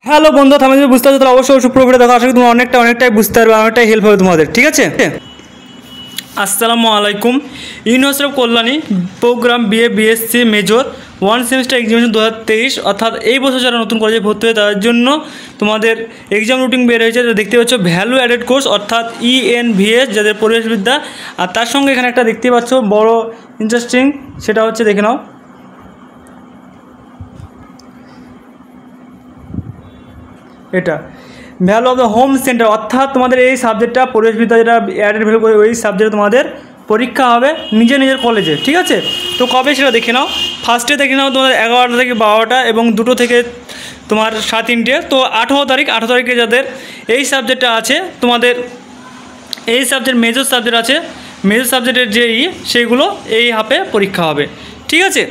Hello বন্ধু, তুমি যদি বুঝতে পারছো তাহলে অবশ্যই পুরো ভিডিও দেখো। আশা করি তুমি অনেকটাই বুঝতে পারবে, অনেকটাই হেল্প হবে তোমাদের। ঠিক আছে, আসসালামু আলাইকুম। University of Kalyani program BSc major 1 semester examination 2023 অর্থাৎ এই বছর যারা নতুন কলেজে ভর্তি হয় তার জন্য তোমাদের এক্সাম রুটিন বের হয়েছে। দেখতে পাচ্ছ ভ্যালু অ্যাডেড কোর্স অর্থাৎ ENVS, যাদের পরিবেশবিদ্যা। আর তার সঙ্গে এখানে একটা দেখতে পাচ্ছ বড় ইন্টারেস্টিং, সেটা হচ্ছে দেখে নাও, এটা value of the home centre, অর্থাৎ তোমাদের এই সাবজেক্টটা পরিবেশবিদ্যা যেটা অ্যাডেড ভ্যালু করে ওই সাবজেক্টে তোমাদের পরীক্ষা হবে নিজের কলেজে। ঠিক আছে, তো কবে সেটা দেখে নাও। ফার্স্টে দেখে নাও তোমাদের 11টা থেকে 12টা এবং 2টো থেকে তোমার 3:30। তো 18 তারিখে যাদের এই সাবজেক্টটা আছে, তোমাদের এই সাবজেক্ট মেজর সাবজেক্ট আছে, মেজর সাবজেক্টের যে সেইগুলো এই হাফে পরীক্ষা হবে। ঠিক আছে,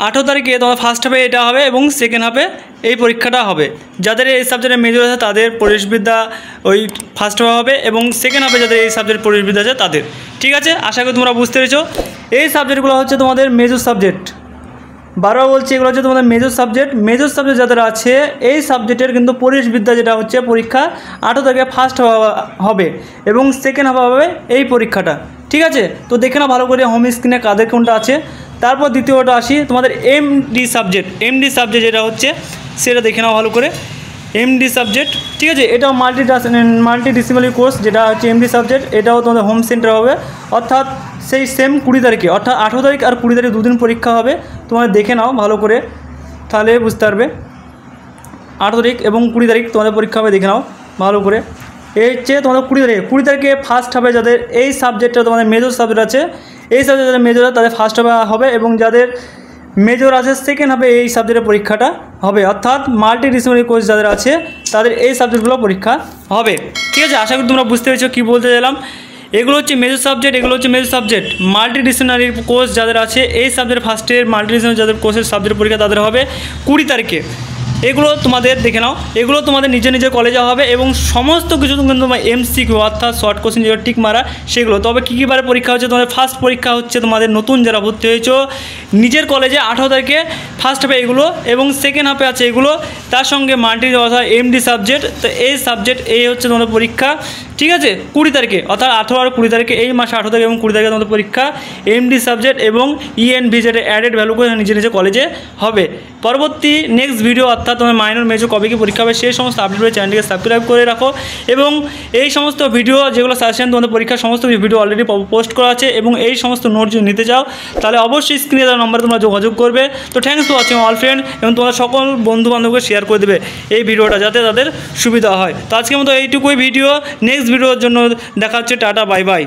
18 তারিখে তোমার ফার্স্ট হাফে এটা হবে এবং সেকেন্ড হাফে এই পরীক্ষাটা হবে। যাদের এই সাবজেক্টে মেজর আছে তাদের পরিবেশবিদ্যা ওই ফার্স্ট হাফে হবে এবং সেকেন্ড হাফে যাদের এই সাবজেক্ট পরিবেশবিদ্যা আছে তাদের। ঠিক আছে, আশা করি তোমরা বুঝতে পেরেছো। এই সাবজেক্টগুলো হচ্ছে তোমাদের মেজর সাবজেক্ট, বারবার বলছি এগুলো হচ্ছে তোমাদের মেজর সাবজেক্ট। মেজর সাবজেক্ট যাদের আছে এই সাবজেক্টের কিন্তু পরিবেশবিদ্যা যেটা হচ্ছে পরীক্ষা 18 তারিখে ফার্স্ট হবে এবং সেকেন্ড হাফে হবে এই পরীক্ষাটা। ঠিক আছে, তো দেখে না ভালো করে হোম স্ক্রিনে কাদের কোনটা আছে। তারপর দ্বিতীয়টা আসি তোমাদের এমডি সাবজেক্ট যেটা হচ্ছে সেটা দেখে নাও ভালো করে। এমডি সাবজেক্ট, ঠিক আছে, এটাও মাল্টিডিসিপ্লিনারি কোর্স যেটা হচ্ছে এমডি সাবজেক্ট। এটাও তোমাদের হোম সেন্টার হবে, অর্থাৎ সেই সেম 20 তারিখে, অর্থাৎ 18 তারিখ আর 20 তারিখ 2 দিন পরীক্ষা হবে। তোমাদের দেখে নাও ভালো করে, তাহলে বুঝতে পারবে। 18 তারিখ এবং 20 তারিখ তোমাদের পরীক্ষা হবে, দেখে নাও ভালো করে। এই হচ্ছে তোমাদের 20 তারিখে ফার্স্ট হবে যাদের এই সাবজেক্টটা তোমাদের মেজর সাবজেক্ট আছে, এই সাবজেক্ট যাদের মেজর আছে তাদের ফার্স্ট হবে এবং যাদের মেজর আছে সেকেন্ড হাফে এই সাবজেক্টের পরীক্ষাটা হবে, অর্থাৎ মাল্টিডিসিপ্লিনারি কোর্স যাদের আছে তাদের এই সাবজেক্টগুলো পরীক্ষা হবে। ঠিক আছে, আশা করি তোমরা বুঝতে পেরেছো কী বলতে চাইলাম। এগুলো হচ্ছে মেজর সাবজেক্ট। মাল্টিডিসিপ্লিনারি কোর্স যাদের আছে এই সাবজেক্ট ফার্স্টের মাল্টিডিসিপ্লিনারি যাদের কোর্সের সাবজেক্ট পরীক্ষা তাদের হবে 20 তারিখে। এগুলো তোমাদের দেখে নাও, এগুলো তোমাদের নিজের কলেজে হবে এবং সমস্ত কিছু কিন্তু তোমার MCQ অর্থাৎ শর্ট কোশ্চেন যেগুলো টিক মারা সেগুলো। তবে কী বারে পরীক্ষা হচ্ছে, তোমাদের ফার্স্ট পরীক্ষা হচ্ছে তোমাদের নতুন যারা ভর্তি হয়েছো নিজের কলেজে 18 তারিখে ফার্স্ট হাফে এগুলো এবং সেকেন্ড হাফে আছে এগুলো, তার সঙ্গে মাল্টি অর্থাৎ MD সাবজেক্ট। তো এই সাবজেক্ট এই হচ্ছে তোমাদের পরীক্ষা। ঠিক আছে, 20 তারিখে অর্থাৎ 18 আর 20 তারিখে এই মাসে 18 তারিখ এবং 20 তারিখে তোমাদের পরীক্ষা MD সাবজেক্ট এবং ENVS যেটা অ্যাডেড ভ্যালু করে নিজের কলেজে হবে। পরবর্তী নেক্সট ভিডিও অর্থাৎ তোমার মাইনর মেজর কবে কি পরীক্ষা হবে সেই সমস্ত আপডেট করে চ্যানেলটিকে সাবস্ক্রাইব করে রাখো এবং এই সমস্ত ভিডিও যেগুলো সাজেশন তোমাদের পরীক্ষার সমস্ত ভিডিও অলরেডি পোস্ট করা আছে এবং এই সমস্ত নোট যদি নিতে চাও তাহলে অবশ্যই স্ক্রিনে দেওয়া নম্বরে তোমরা যোগাযোগ করবে। তো thanks for watching all friend, এবং তোমরা সকল বন্ধু বান্ধবকে শেয়ার করে দেবে এই ভিডিওটা যাতে তাদের সুবিধা হয়। তো আজকের মতো এইটুকুই ভিডিও, নেক্সট ভিডিওর জন্য দেখা হচ্ছে, টাটা বাই বাই।